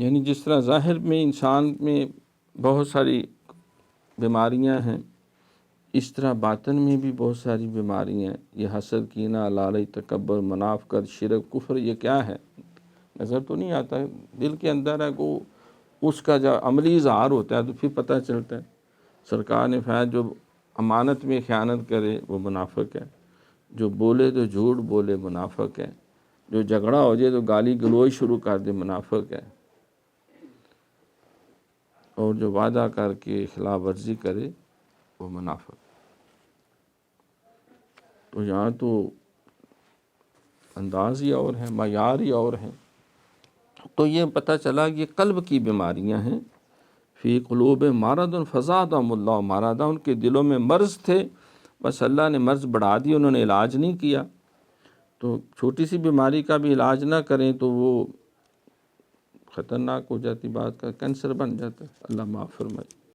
یعنی جس طرح ظاہر میں انسان میں بہت ساری بیماریاں ہیں، اس طرح باطن میں بھی بہت ساری بیماریاں ہیں۔ یہ حسد، کینہ، لالچ، تکبر، منافقت، شرک، کفر، یہ کیا ہے؟ نظر تو نہیں آتا ہے، دل کے اندر ہے کو اس کا جو عملی اظہار ہوتا ہے تو پھر پتہ چلتا ہے۔ سرکار نے فرمایا جو امانت میں خیانت کرے وہ منافق ہے، جو بولے تو جھوٹ بولے منافق ہے، جو جھگڑا ہو جائے تو گالی گلوچ شروع کر دے منافق ہے، اور جو وعدہ کر کے خلاف ورزی کرے وہ منافق۔ تو یہاں تو انداز ہی اور ہے، معیار ہی اور ہے۔ تو یہ پتہ چلا کہ یہ قلب کی بیماریاں ہیں۔ فی قلوب مرض فزادہم اللہ مرضا، ان کے دلوں میں مرض تھے، بس اللہ نے مرض بڑھا دی، انہوں نے علاج نہیں کیا۔ تو چھوٹی سی بیماری کا بھی علاج نہ کریں تو وہ خطرناک ہو جاتی بات کا، کینسر بن جاتا ہے۔ اللہ معاف فرمائے۔